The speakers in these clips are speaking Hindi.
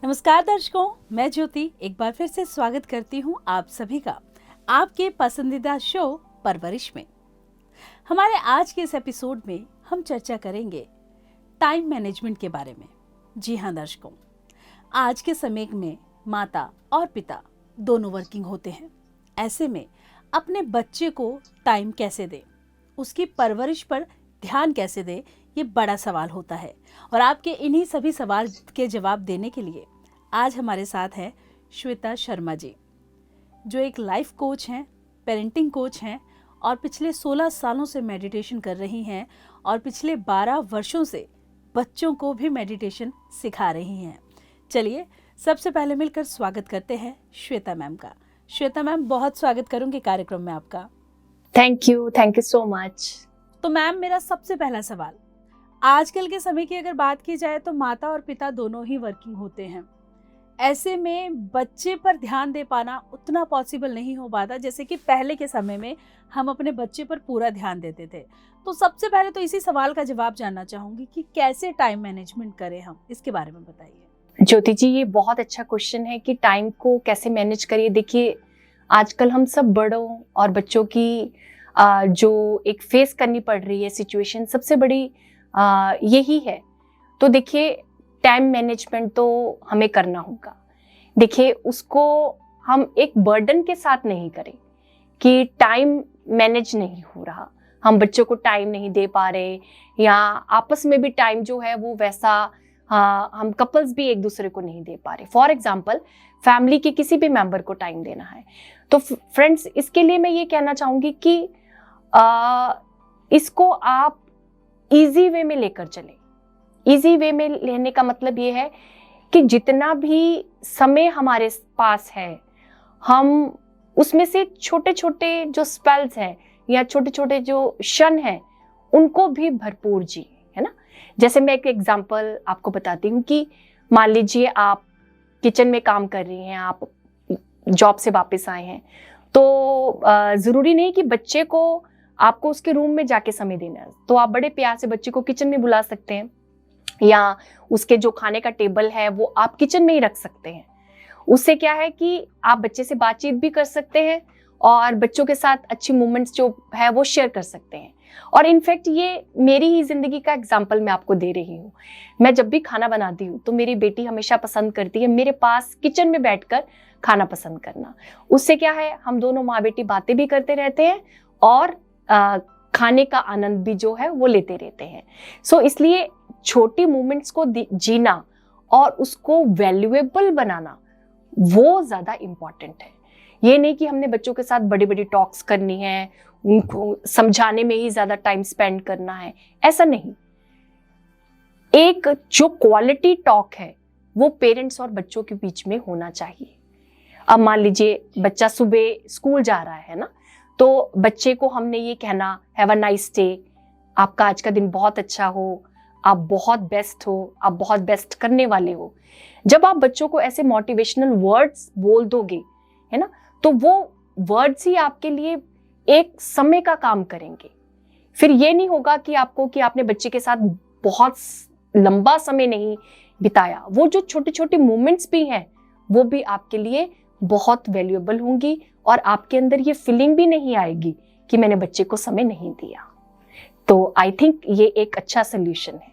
नमस्कार दर्शकों, मैं ज्योति एक बार फिर से स्वागत करती हूँ आप सभी का आपके पसंदीदा शो परवरिश में। हमारे आज के इस एपिसोड में हम चर्चा करेंगे टाइम मैनेजमेंट के बारे में। जी हाँ दर्शकों, आज के समय में माता और पिता दोनों वर्किंग होते हैं। ऐसे में अपने बच्चे को टाइम कैसे दें, उसकी परवरिश पर ध्यान कैसे दें, ये बड़ा सवाल होता है। और आपके इन्हीं सभी सवाल के जवाब देने के लिए आज हमारे साथ है श्वेता शर्मा जी, जो एक लाइफ कोच हैं, पेरेंटिंग कोच हैं और पिछले 16 सालों से मेडिटेशन कर रही हैं और पिछले 12 वर्षों से बच्चों को भी मेडिटेशन सिखा रही हैं। चलिए सबसे पहले मिलकर स्वागत करते हैं श्वेता मैम का। श्वेता मैम, बहुत स्वागत करूंगी कार्यक्रम में आपका। Thank you so much. तो मैम, मेरा सबसे पहला सवाल, आजकल के समय की अगर बात की जाए तो माता और पिता दोनों ही वर्किंग होते हैं। ऐसे में बच्चे पर ध्यान दे पाना उतना पॉसिबल नहीं हो पाता जैसे कि पहले के समय में हम अपने बच्चे पर पूरा ध्यान देते थे। तो सबसे पहले तो इसी सवाल का जवाब जानना चाहूंगी कि कैसे टाइम मैनेजमेंट करें हम, इसके बारे में बताइए। ज्योति जी, ये बहुत अच्छा क्वेश्चन है कि टाइम को कैसे मैनेज करिए। देखिए, आजकल हम सब बड़ों और बच्चों की जो एक फेस करनी पड़ रही है सिचुएशन, सबसे बड़ी यही है। तो देखिए, टाइम मैनेजमेंट तो हमें करना होगा। देखिए, उसको हम एक बर्डन के साथ नहीं करें कि टाइम मैनेज नहीं हो रहा, हम बच्चों को टाइम नहीं दे पा रहे, या आपस में भी टाइम जो है वो वैसा हम कपल्स भी एक दूसरे को नहीं दे पा रहे। फॉर एग्जाम्पल, फैमिली के किसी भी मेंबर को टाइम देना है तो फ्रेंड्स, इसके लिए मैं ये कहना चाहूंगी कि इसको आप इजी वे में लेकर चलें। इजी वे में लेने का मतलब ये है कि जितना भी समय हमारे पास है, हम उसमें से छोटे छोटे जो स्पेल्स हैं या छोटे छोटे जो क्षण हैं, उनको भी भरपूर जिए, है ना। जैसे मैं एक एग्जांपल आपको बताती हूँ कि मान लीजिए आप किचन में काम कर रही हैं, आप जॉब से वापस आए हैं, तो जरूरी नहीं कि बच्चे को आपको उसके रूम में जाके समय देना है। तो आप बड़े प्यार से बच्चे को किचन में बुला सकते हैं, या उसके जो खाने का टेबल है वो आप किचन में ही रख सकते हैं। उससे क्या है कि आप बच्चे से बातचीत भी कर सकते हैं और बच्चों के साथ अच्छी मोमेंट्स जो है वो शेयर कर सकते हैं। और इनफैक्ट ये मेरी ही जिंदगी का एग्जाम्पल मैं आपको दे रही हूँ। मैं जब भी खाना बनाती हूँ तो मेरी बेटी हमेशा पसंद करती है मेरे पास किचन में बैठकर खाना पसंद करना। उससे क्या है, हम दोनों माँ बेटी बातें भी करते रहते हैं और खाने का आनंद भी जो है वो लेते रहते हैं। सो इसलिए छोटी मोमेंट्स को जीना और उसको वैल्यूएबल बनाना वो ज्यादा इम्पॉर्टेंट है। ये नहीं कि हमने बच्चों के साथ बड़ी बड़ी टॉक्स करनी है, उनको समझाने में ही ज्यादा टाइम स्पेंड करना है, ऐसा नहीं। एक जो क्वालिटी टॉक है वो पेरेंट्स और बच्चों के बीच में होना चाहिए। अब मान लीजिए बच्चा सुबह स्कूल जा रहा है ना, तो बच्चे को हमने ये कहना, हैव अ नाइस डे, आपका आज का दिन बहुत अच्छा हो, आप बहुत बेस्ट हो, आप बहुत बेस्ट करने वाले हो। जब आप बच्चों को ऐसे मोटिवेशनल वर्ड्स बोल दोगे, है ना, तो वो वर्ड्स ही आपके लिए एक समय का काम करेंगे। फिर ये नहीं होगा कि आपने बच्चे के साथ बहुत लंबा समय नहीं बिताया। वो जो छोटे छोटे मोमेंट्स भी हैं वो भी आपके लिए बहुत वैल्यूएबल होंगी और आपके अंदर ये फीलिंग भी नहीं आएगी कि मैंने बच्चे को समय नहीं दिया। तो आई थिंक ये एक अच्छा सोल्यूशन है।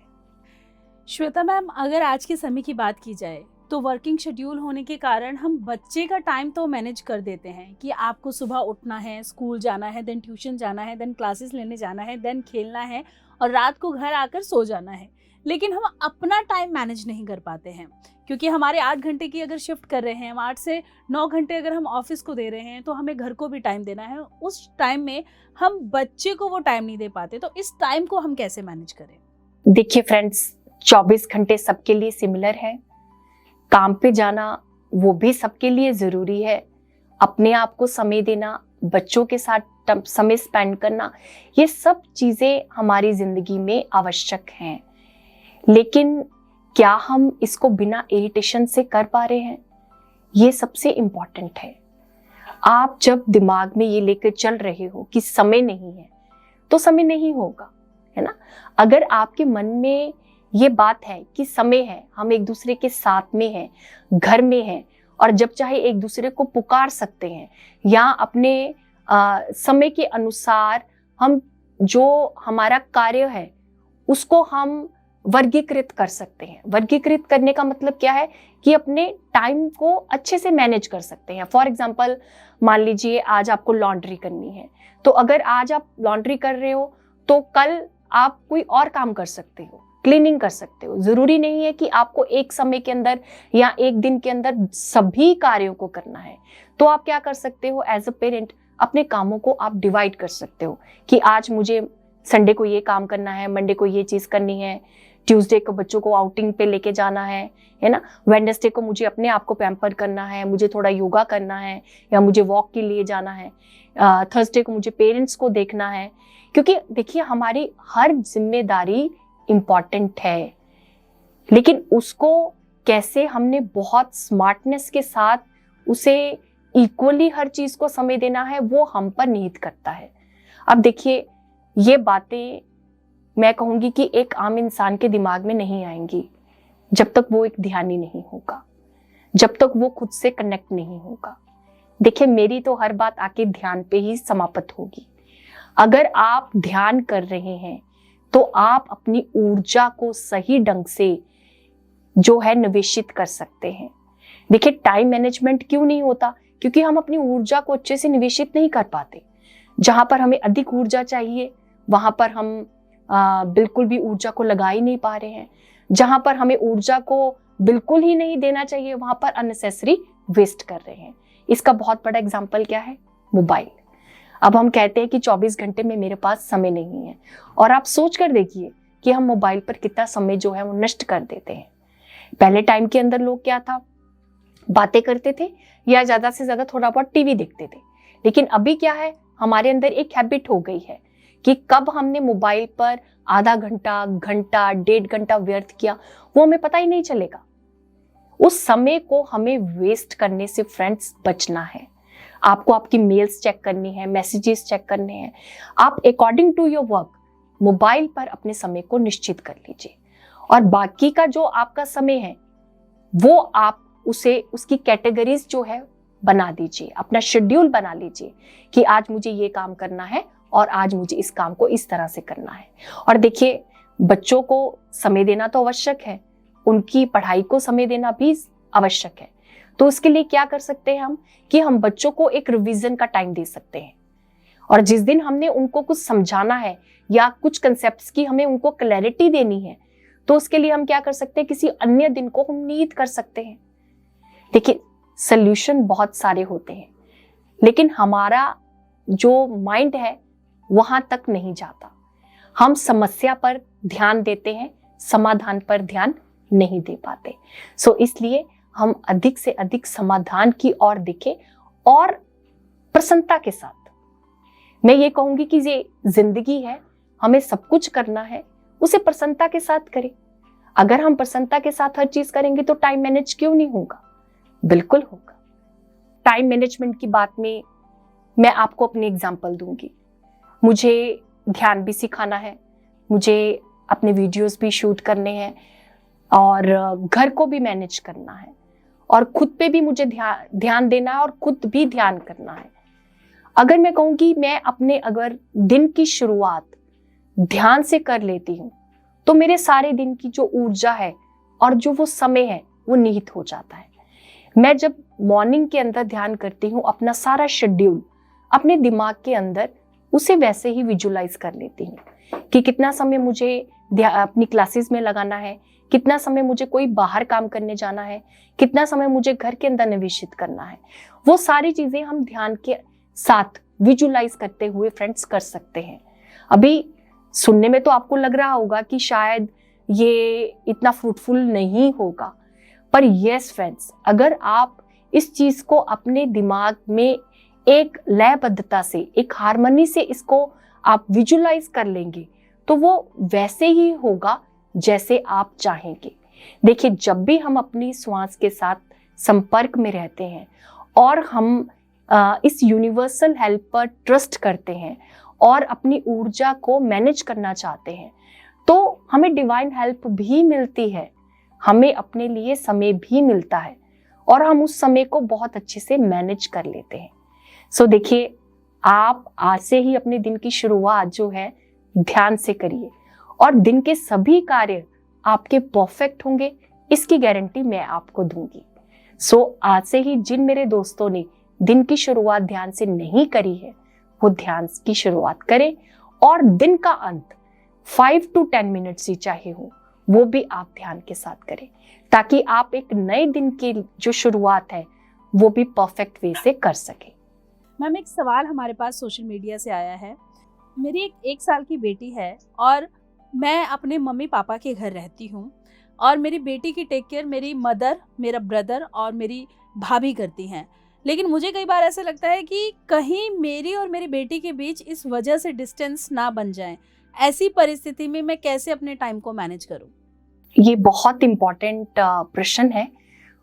श्वेता मैम, अगर आज के समय की बात की जाए तो वर्किंग शेड्यूल होने के कारण हम बच्चे का टाइम तो मैनेज कर देते हैं कि आपको सुबह उठना है, स्कूल जाना है, देन ट्यूशन जाना है, देन क्लासेस लेने जाना है, देन खेलना है और रात को घर आकर सो जाना है। लेकिन हम अपना टाइम मैनेज नहीं कर पाते हैं क्योंकि हमारे 8 घंटे की अगर शिफ्ट कर रहे हैं, हम 8 से 9 घंटे अगर हम ऑफिस को दे रहे हैं तो हमें घर को भी टाइम देना है। उस टाइम में हम बच्चे को वो टाइम नहीं दे पाते, तो इस टाइम को हम कैसे मैनेज करें? देखिए फ्रेंड्स, 24 घंटे सबके लिए सिमिलर है। काम पे जाना वो भी सबके लिए जरूरी है। अपने आप को समय देना, बच्चों के साथ समय स्पेंड करना, ये सब चीजें हमारी जिंदगी में आवश्यक हैं। लेकिन क्या हम इसको बिना इरिटेशन से कर पा रहे हैं, ये सबसे इंपॉर्टेंट है। आप जब दिमाग में ये लेकर चल रहे हो कि समय नहीं है, तो समय नहीं होगा, है ना। अगर आपके मन में ये बात है कि समय है, हम एक दूसरे के साथ में हैं, घर में हैं, और जब चाहे एक दूसरे को पुकार सकते हैं, या अपने समय के अनुसार हम जो हमारा कार्य है उसको हम वर्गीकृत कर सकते हैं। वर्गीकृत करने का मतलब क्या है कि अपने टाइम को अच्छे से मैनेज कर सकते हैं। फॉर एग्जाम्पल, मान लीजिए आज आपको लॉन्ड्री करनी है, तो अगर आज आप लॉन्ड्री कर रहे हो तो कल आप कोई और काम कर सकते हो, क्लीनिंग कर सकते हो। जरूरी नहीं है कि आपको एक समय के अंदर या एक दिन के अंदर सभी कार्यों को करना है। तो आप क्या कर सकते हो, एज अ पेरेंट अपने कामों को आप डिवाइड कर सकते हो कि आज मुझे संडे को ये काम करना है, मंडे को ये चीज करनी है, ट्यूसडे को बच्चों को आउटिंग पे लेके जाना है ना, वेडनेसडे को मुझे अपने आप को पैम्पर करना है, मुझे थोड़ा योगा करना है या मुझे वॉक के लिए जाना है, थर्सडे को मुझे पेरेंट्स को देखना है। क्योंकि देखिए, हमारी हर जिम्मेदारी इम्पॉर्टेंट है, लेकिन उसको कैसे हमने बहुत स्मार्टनेस के साथ उसे इक्वली हर चीज को समय देना है, वो हम पर निहित करता है। अब देखिए, ये बातें मैं कहूंगी कि एक आम इंसान के दिमाग में नहीं आएंगी जब तक वो एक ध्यानी नहीं होगा, जब तक वो खुद से कनेक्ट नहीं होगा। देखिए, मेरी तो हर बात आके ध्यान पे ही समाप्त होगी। अगर आप ध्यान कर रहे हैं तो आप अपनी ऊर्जा को सही ढंग से जो है निवेशित कर सकते हैं। देखिए, टाइम मैनेजमेंट क्यों नहीं होता? क्योंकि हम अपनी ऊर्जा को अच्छे से निवेशित नहीं कर पाते। जहां पर हमें अधिक ऊर्जा चाहिए वहां पर हम बिल्कुल भी ऊर्जा को लगा ही नहीं पा रहे हैं। जहां पर हमें ऊर्जा को बिल्कुल ही नहीं देना चाहिए वहां पर अननेसेसरी वेस्ट कर रहे हैं। इसका बहुत बड़ा एग्जाम्पल क्या है? मोबाइल। अब हम कहते हैं कि 24 घंटे में मेरे पास समय नहीं है, और आप सोच कर देखिए कि हम मोबाइल पर कितना समय जो है वो नष्ट कर देते हैं। पहले टाइम के अंदर लोग क्या था, बातें करते थे या ज्यादा से ज्यादा थोड़ा बहुत टीवी देखते थे। लेकिन अभी क्या है, हमारे अंदर एक हैबिट हो गई है कि कब हमने मोबाइल पर आधा घंटा, घंटा, 1.5 घंटा व्यर्थ किया वो हमें पता ही नहीं चलेगा। उस समय को हमें वेस्ट करने से फ्रेंड्स बचना है। आपको आपकी मेल्स चेक करनी है, मैसेजेस चेक करने हैं। आप according to your work mobile पर अपने समय को निश्चित कर लीजिए, और बाकी का जो आपका समय है वो आप उसे उसकी कैटेगरीज जो है बना दीजिए, अपना शेड्यूल बना लीजिए कि आज मुझे ये काम करना है और आज मुझे इस काम को इस तरह से करना है। और देखिए, बच्चों को समय देना तो आवश्यक है, उनकी पढ़ाई को समय देना भी आवश्यक है। तो उसके लिए क्या कर सकते हैं हम कि हम बच्चों को एक रिवीजन का टाइम दे सकते हैं, और जिस दिन हमने उनको कुछ समझाना है या कुछ कंसेप्ट्स की हमें उनको क्लैरिटी देनी है, तो उसके लिए हम क्या कर सकते हैं, किसी अन्य दिन को हम नियत कर सकते हैं। देखिए, सल्यूशन बहुत सारे होते हैं, लेकिन हमारा जो माइंड है वहां तक नहीं जाता। हम समस्या पर ध्यान देते हैं, समाधान पर ध्यान नहीं दे पाते। सो इसलिए हम अधिक से अधिक समाधान की ओर देखें, और प्रसन्नता के साथ। मैं ये कहूंगी कि ये जिंदगी है, हमें सब कुछ करना है, उसे प्रसन्नता के साथ करें। अगर हम प्रसन्नता के साथ हर चीज करेंगे तो टाइम मैनेज क्यों नहीं होगा? बिल्कुल होगा। टाइम मैनेजमेंट की बात में मैं आपको अपनी एग्जांपल दूंगी। मुझे ध्यान भी सिखाना है, मुझे अपने वीडियोस भी शूट करने हैं, और घर को भी मैनेज करना है, और खुद पे भी मुझे ध्यान देना है, और खुद भी ध्यान करना है। अगर मैं कहूँगी मैं अपने अगर दिन की शुरुआत ध्यान से कर लेती हूँ तो मेरे सारे दिन की जो ऊर्जा है और जो वो समय है वो निहित हो जाता है। मैं जब मॉर्निंग के अंदर ध्यान करती हूँ, अपना सारा शेड्यूल अपने दिमाग के अंदर उसे वैसे ही विजुलाइज कर लेती हूँ कि कितना समय मुझे अपनी क्लासेस में लगाना है, कितना समय मुझे कोई बाहर काम करने जाना है, कितना समय मुझे घर के अंदर निवेशित करना है। वो सारी चीजें हम ध्यान के साथ विजुलाइज करते हुए फ्रेंड्स कर सकते हैं। अभी सुनने में तो आपको लग रहा होगा कि शायद ये इतना फ्रूटफुल नहीं होगा, पर यस फ्रेंड्स, अगर आप इस चीज को अपने दिमाग में एक लयबद्धता से, एक हार्मनी से इसको आप विजुलाइज कर लेंगे तो वो वैसे ही होगा जैसे आप चाहेंगे। देखिए, जब भी हम अपनी श्वास के साथ संपर्क में रहते हैं और हम इस यूनिवर्सल हेल्प पर ट्रस्ट करते हैं और अपनी ऊर्जा को मैनेज करना चाहते हैं, तो हमें डिवाइन हेल्प भी मिलती है, हमें अपने लिए समय भी मिलता है और हम उस समय को बहुत अच्छे से मैनेज कर लेते हैं। सो देखिए, आप आज से ही अपने दिन की शुरुआत जो है ध्यान से करिए और दिन के सभी कार्य आपके परफेक्ट होंगे, इसकी गारंटी मैं आपको दूंगी। सो आज से ही जिन मेरे दोस्तों ने दिन की शुरुआत ध्यान से नहीं करी है, वो ध्यान की शुरुआत करें और दिन का अंत 5 to 10 मिनट्स ही चाहे हो, वो भी आप ध्यान के साथ करें, ताकि आप एक नए दिन की जो शुरुआत है वो भी परफेक्ट वे से कर सके। मैम, एक सवाल हमारे पास सोशल मीडिया से आया है। मेरी एक साल की बेटी है और मैं अपने मम्मी पापा के घर रहती हूँ और मेरी बेटी की टेक केयर मेरी मदर, मेरा ब्रदर और मेरी भाभी करती हैं। लेकिन मुझे कई बार ऐसा लगता है कि कहीं मेरी और मेरी बेटी के बीच इस वजह से डिस्टेंस ना बन जाए। ऐसी परिस्थिति में मैं कैसे अपने टाइम को मैनेज करूं? ये बहुत इम्पोर्टेंट प्रश्न है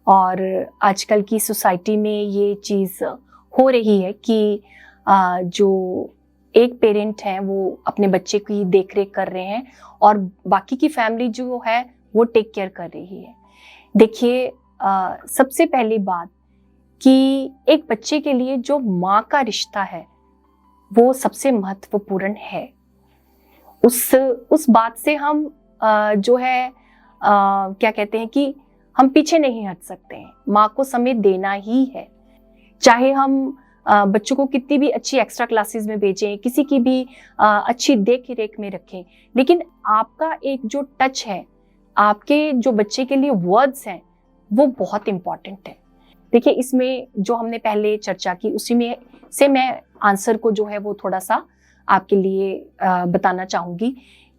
और आजकल की सोसाइटी में ये चीज़ हो रही है कि जो एक पेरेंट है वो अपने बच्चे की देखरेख कर रहे हैं और बाकी की फैमिली जो है वो टेक केयर कर रही है। देखिए, सबसे पहली बात कि एक बच्चे के लिए जो माँ का रिश्ता है वो सबसे महत्वपूर्ण है। उस बात से हम जो है क्या कहते हैं कि हम पीछे नहीं हट सकते हैं। माँ को समय देना ही है, चाहे हम बच्चों को कितनी भी अच्छी एक्स्ट्रा क्लासेस में भेजें, किसी की भी अच्छी देख रेख में रखें, लेकिन आपका एक जो टच है, आपके जो बच्चे के लिए वर्ड्स हैं, वो बहुत इम्पॉर्टेंट है। देखिए, इसमें जो हमने पहले चर्चा की उसी में से मैं आंसर को जो है वो थोड़ा सा आपके लिए बताना चाहूंगी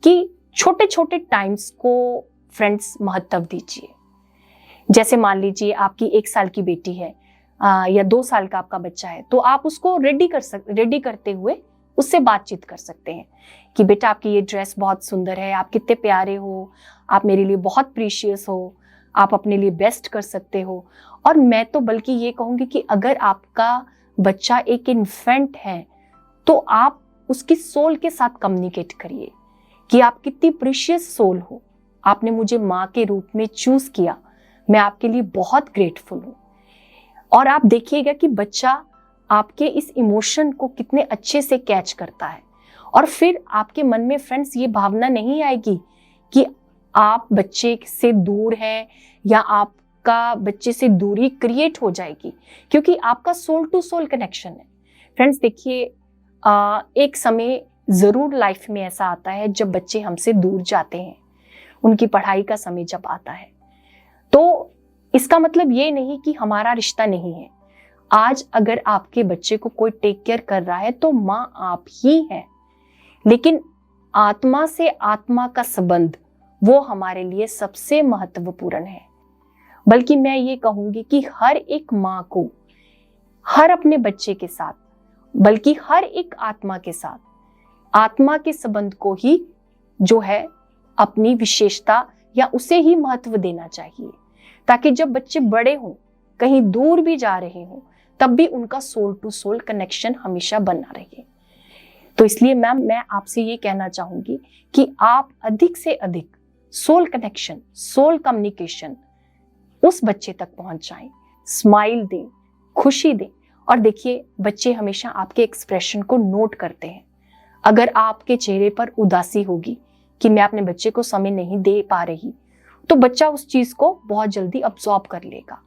कि छोटे छोटे टाइम्स को फ्रेंड्स महत्व दीजिए। जैसे मान लीजिए आपकी 1 साल की बेटी है या 2 साल का आपका बच्चा है, तो आप उसको रेडी करते हुए उससे बातचीत कर सकते हैं कि बेटा, आपकी ये ड्रेस बहुत सुंदर है, आप कितने प्यारे हो, आप मेरे लिए बहुत प्रीशियस हो, आप अपने लिए बेस्ट कर सकते हो। और मैं तो बल्कि ये कहूँगी कि अगर आपका बच्चा एक इन्फेंट है तो आप उसकी सोल के साथ कम्युनिकेट करिए कि आप कितनी प्रीशियस सोल हो, आपने मुझे माँ के रूप में चूज किया, मैं आपके लिए बहुत ग्रेटफुल हूँ। और आप देखिएगा कि बच्चा आपके इस इमोशन को कितने अच्छे से कैच करता है और फिर आपके मन में फ्रेंड्स ये भावना नहीं आएगी कि आप बच्चे से दूर हैं या आपका बच्चे से दूरी क्रिएट हो जाएगी, क्योंकि आपका सोल टू सोल कनेक्शन है। फ्रेंड्स देखिए, एक समय जरूर लाइफ में ऐसा आता है जब बच्चे हमसे दूर जाते हैं, उनकी पढ़ाई का समय जब आता है, तो इसका मतलब ये नहीं कि हमारा रिश्ता नहीं है। आज अगर आपके बच्चे को कोई टेक केयर कर रहा है तो माँ आप ही हैं, लेकिन आत्मा से आत्मा का संबंध वो हमारे लिए सबसे महत्वपूर्ण है। बल्कि मैं ये कहूंगी कि हर एक माँ को हर अपने बच्चे के साथ, बल्कि हर एक आत्मा के साथ, आत्मा के संबंध को ही जो है अपनी विशेषता या उसे ही महत्व देना चाहिए, ताकि जब बच्चे बड़े हों, कहीं दूर भी जा रहे हों, तब भी उनका सोल टू सोल कनेक्शन हमेशा बना रहे। तो इसलिए मैम, मैं आपसे ये कहना चाहूंगी कि आप अधिक से अधिक सोल कनेक्शन, सोल कम्युनिकेशन उस बच्चे तक पहुंचाएं, स्माइल दें, खुशी दें। और देखिए, बच्चे हमेशा आपके एक्सप्रेशन को नोट करते हैं। अगर आपके चेहरे पर उदासी होगी कि मैं अपने बच्चे को समय नहीं दे पा रही, तो बच्चा उस चीज को बहुत जल्दी अब्सॉर्ब कर लेगा।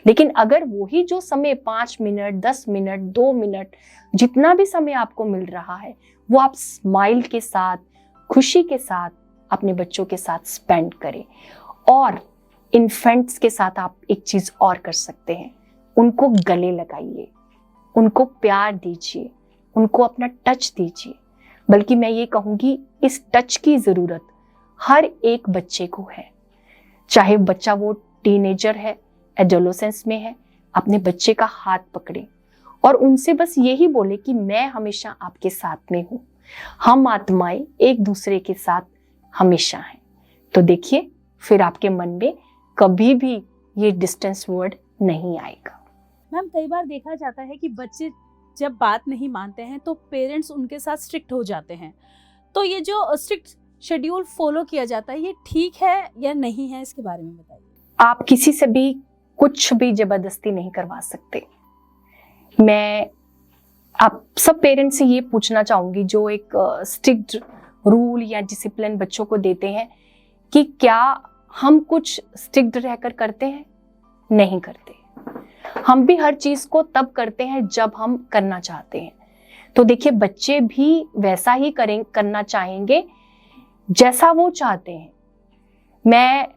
लेकिन अगर वही जो समय 5 मिनट, 10 मिनट, 2 मिनट, जितना भी समय आपको मिल रहा है, वो आप स्माइल के साथ, खुशी के साथ अपने बच्चों के साथ स्पेंड करें। और इन्फेंट्स के साथ आप एक चीज और कर सकते हैं, उनको गले लगाइए, उनको प्यार दीजिए, उनको अपना टच दीजिए। बल्कि मैं ये कहूंगी, इस टच की जरूरत हर एक बच्चे को है, चाहे बच्चा वो टीनेजर है, एडोलेसेंस में है। अपने बच्चे का हाथ पकड़े और उनसे बस यही बोले कि मैं हमेशा आपके साथ में हूँ, हम आत्माएं एक दूसरे के साथ हमेशा हैं। तो देखिए, फिर आपके मन में कभी भी ये डिस्टेंस वर्ड नहीं आएगा। मैम, कई बार देखा जाता है कि बच्चे जब बात नहीं मानते हैं तो पेरेंट्स उनके साथ स्ट्रिक्ट हो जाते हैं। तो ये जो स्ट्रिक्ट शेड्यूल फॉलो किया जाता है, ये ठीक है या नहीं है, इसके बारे में बताइए। आप किसी से भी कुछ भी जबरदस्ती नहीं करवा सकते। मैं आप सब पेरेंट्स से ये पूछना चाहूंगी जो एक स्ट्रिक्ट रूल या डिसिप्लिन बच्चों को देते हैं कि क्या हम कुछ स्ट्रिक्ट रहकर करते हैं? नहीं करते। हम भी हर चीज को तब करते हैं जब हम करना चाहते हैं। तो देखिए, बच्चे भी वैसा ही करना चाहेंगे जैसा वो चाहते हैं। मैं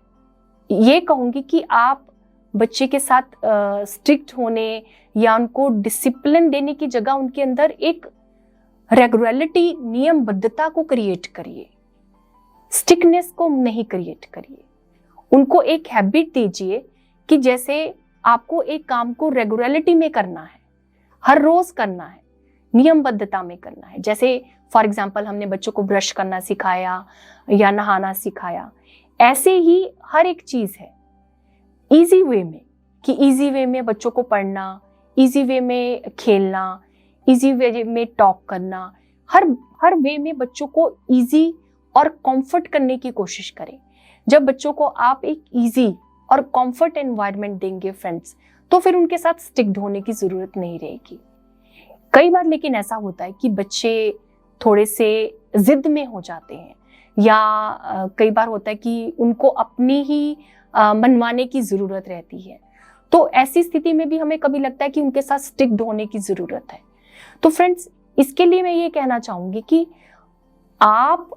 ये कहूंगी कि आप बच्चे के साथ स्ट्रिक्ट होने या उनको डिसिप्लिन देने की जगह उनके अंदर एक रेगुलरिटी, नियमबद्धता को क्रिएट करिए, स्टिकनेस को नहीं क्रिएट करिए। उनको एक हैबिट दीजिए कि जैसे आपको एक काम को रेगुलरिटी में करना है, हर रोज करना है, नियमबद्धता में करना है। जैसे फॉर एग्जाम्पल हमने बच्चों को ब्रश करना सिखाया या नहाना सिखाया, ऐसे ही हर एक चीज है इजी वे में, कि इजी वे में बच्चों को पढ़ना, इजी वे में खेलना, इजी वे में टॉक करना, हर वे में बच्चों को इजी और कंफर्ट करने की कोशिश करें। जब बच्चों को आप एक इजी और कंफर्ट एनवायरनमेंट देंगे फ्रेंड्स, तो फिर उनके साथ स्टिक्ड होने की जरूरत नहीं रहेगी। कई बार लेकिन ऐसा होता है कि बच्चे थोड़े से जिद में हो जाते हैं, या कई बार होता है कि उनको अपनी ही मनवाने की जरूरत रहती है। तो ऐसी स्थिति में भी हमें कभी लगता है कि उनके साथ स्टिक्ड होने की जरूरत है। तो फ्रेंड्स, इसके लिए मैं ये कहना चाहूंगी कि आप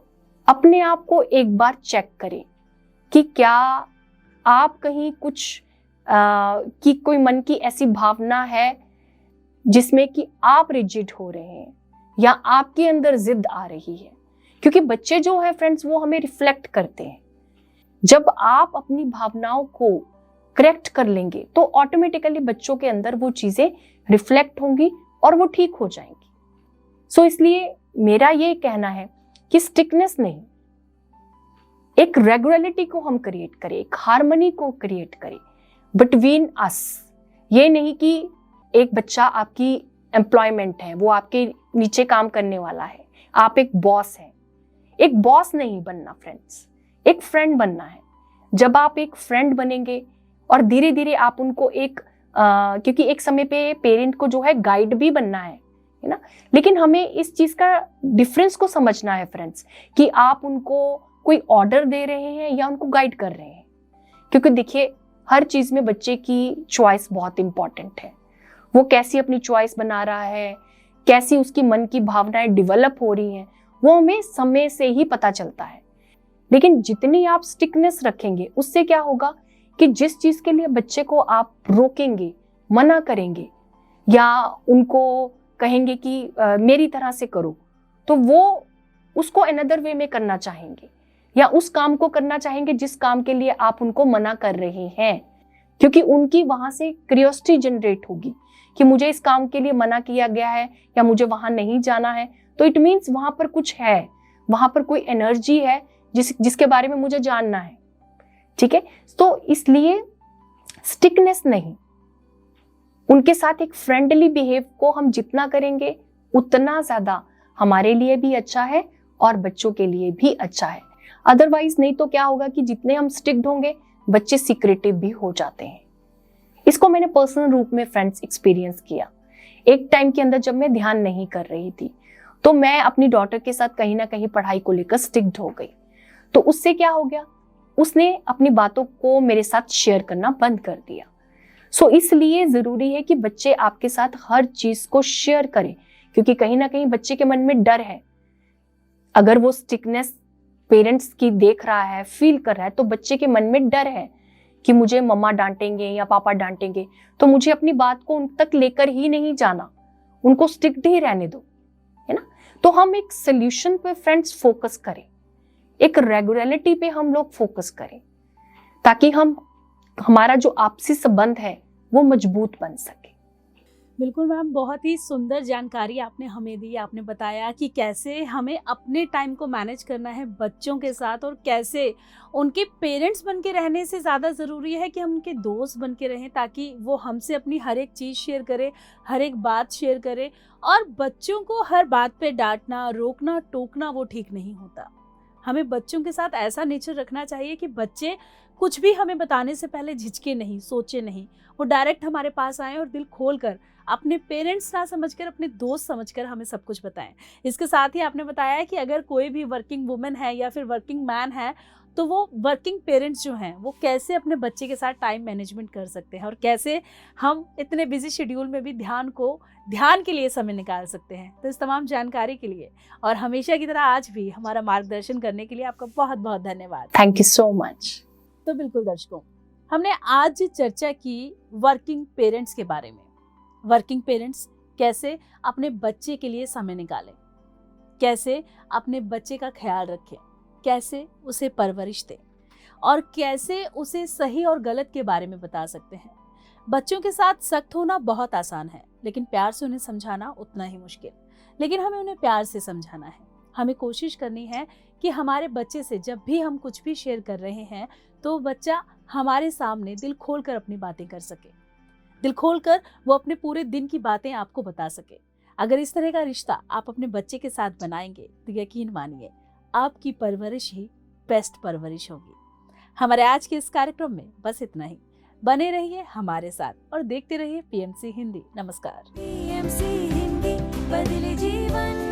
अपने आप को एक बार चेक करें कि क्या आप कहीं कुछ कि कोई मन की ऐसी भावना है जिसमें कि आप रिजिड हो रहे हैं या आपके अंदर जिद आ रही है। क्योंकि बच्चे जो है फ्रेंड्स, वो हमें रिफ्लेक्ट करते हैं। जब आप अपनी भावनाओं को करेक्ट कर लेंगे तो ऑटोमेटिकली बच्चों के अंदर वो चीजें रिफ्लेक्ट होंगी और वो ठीक हो जाएंगी। सो इसलिए मेरा ये कहना है कि स्टिकनेस नहीं, एक रेगुलरिटी को हम क्रिएट करें, एक हार्मनी को क्रिएट करें बिटवीन अस। ये नहीं कि एक बच्चा आपकी एम्प्लॉयमेंट है, वो आपके नीचे काम करने वाला है, आप एक बॉस हैं। एक बॉस नहीं बनना फ्रेंड्स, एक फ्रेंड बनना है। जब आप एक फ्रेंड बनेंगे और धीरे धीरे आप उनको क्योंकि एक समय पे पेरेंट को जो है गाइड भी बनना है ना, लेकिन हमें इस चीज का डिफरेंस को समझना है फ्रेंड्स, कि आप उनको कोई ऑर्डर दे रहे हैं या उनको गाइड कर रहे हैं। क्योंकि देखिए, हर चीज में बच्चे की चॉइस बहुत इंपॉर्टेंट है। वो कैसी अपनी चॉइस बना रहा है, कैसी उसकी मन की भावनाएं डेवलप हो रही हैं, वो हमें समय से ही पता चलता है। लेकिन जितनी आप स्टिकनेस रखेंगे, उससे क्या होगा कि जिस चीज के लिए बच्चे को आप रोकेंगे, मना करेंगे या उनको कहेंगे कि मेरी तरह से करो, तो वो उसको अनदर वे में करना चाहेंगे या उस काम को करना चाहेंगे जिस काम के लिए आप उनको मना कर रहे हैं। क्योंकि उनकी वहां से क्यूरियोसिटी जनरेट होगी कि मुझे इस काम के लिए मना किया गया है या मुझे वहां नहीं जाना है, तो इट मीन्स वहां पर कुछ है, वहां पर कोई एनर्जी है जिसके बारे में मुझे जानना है। ठीक है, तो इसलिए स्टिकनेस नहीं, उनके साथ एक फ्रेंडली बिहेव को हम जितना करेंगे उतना ज्यादा हमारे लिए भी अच्छा है और बच्चों के लिए भी अच्छा है। अदरवाइज नहीं तो क्या होगा कि जितने हम स्टिक्ड होंगे, बच्चे सिक्रेटिव भी हो जाते हैं। इसको मैंने पर्सनल रूप में फ्रेंड्स एक्सपीरियंस किया। एक टाइम के अंदर जब मैं ध्यान नहीं कर रही थी, तो मैं अपनी डॉटर के साथ कहीं ना कहीं पढ़ाई को लेकर स्टिक्ड हो गई। तो उससे क्या हो गया, उसने अपनी बातों को मेरे साथ शेयर करना बंद कर दिया। सो इसलिए जरूरी है कि बच्चे आपके साथ हर चीज को शेयर करें, क्योंकि कहीं ना कहीं बच्चे के मन में डर है। अगर वो स्टिकनेस पेरेंट्स की देख रहा है, फील कर रहा है, तो बच्चे के मन में डर है कि मुझे मम्मा डांटेंगे या पापा डांटेंगे, तो मुझे अपनी बात को उन तक लेकर ही नहीं जाना, उनको स्टिक्ड ही रहने दो, है ना। तो हम एक सोल्यूशन पे फ्रेंड्स फोकस करें, एक रेगुलरिटी पे हम लोग फोकस करें, ताकि हमारा जो आपसी संबंध है वो मजबूत बन सके। बिल्कुल मैम, बहुत ही सुंदर जानकारी आपने हमें दी। आपने बताया कि कैसे हमें अपने टाइम को मैनेज करना है बच्चों के साथ, और कैसे उनके पेरेंट्स बन के रहने से ज़्यादा ज़रूरी है कि हम उनके दोस्त बन के रहें, ताकि वो हमसे अपनी हर एक चीज़ शेयर करें, हर एक बात शेयर करें। और बच्चों को हर बात पे डांटना, रोकना, टोकना वो ठीक नहीं होता। हमें बच्चों के साथ ऐसा नेचर रखना चाहिए कि बच्चे कुछ भी हमें बताने से पहले झिझके नहीं, सोचे नहीं, वो डायरेक्ट हमारे पास आए और दिल खोल कर अपने पेरेंट्स ना समझकर, अपने दोस्त समझकर हमें सब कुछ बताएं। इसके साथ ही आपने बताया कि अगर कोई भी वर्किंग वुमेन है या फिर वर्किंग मैन है, तो वो वर्किंग पेरेंट्स जो हैं वो कैसे अपने बच्चे के साथ टाइम मैनेजमेंट कर सकते हैं और कैसे हम इतने बिजी शेड्यूल में भी ध्यान के लिए समय निकाल सकते हैं। तो इस तमाम जानकारी के लिए और हमेशा की तरह आज भी हमारा मार्गदर्शन करने के लिए आपका बहुत बहुत धन्यवाद। Thank you so much. तो बिल्कुल दर्शकों, हमने आज चर्चा की वर्किंग पेरेंट्स के बारे में। वर्किंग पेरेंट्स कैसे अपने बच्चे के लिए समय निकालें, कैसे अपने बच्चे का ख्याल रखें, कैसे उसे परवरिश दें और कैसे उसे सही और गलत के बारे में बता सकते हैं। बच्चों के साथ सख्त होना बहुत आसान है, लेकिन प्यार से उन्हें समझाना उतना ही मुश्किल। लेकिन हमें उन्हें प्यार से समझाना है। हमें कोशिश करनी है कि हमारे बच्चे से जब भी हम कुछ भी शेयर कर रहे हैं तो बच्चा हमारे सामने दिल खोलकर अपनी बातें कर सके, दिल खोलकर वो अपने पूरे दिन की बातें आपको बता सके। अगर इस तरह का रिश्ता आप अपने बच्चे के साथ बनाएंगे तो यकीन मानिए आपकी परवरिश ही बेस्ट परवरिश होगी। हमारे आज के इस कार्यक्रम में बस इतना ही। बने रहिए हमारे साथ और देखते रहिए PMC हिंदी। नमस्कार। PMC हिंदी, बदले जीवन।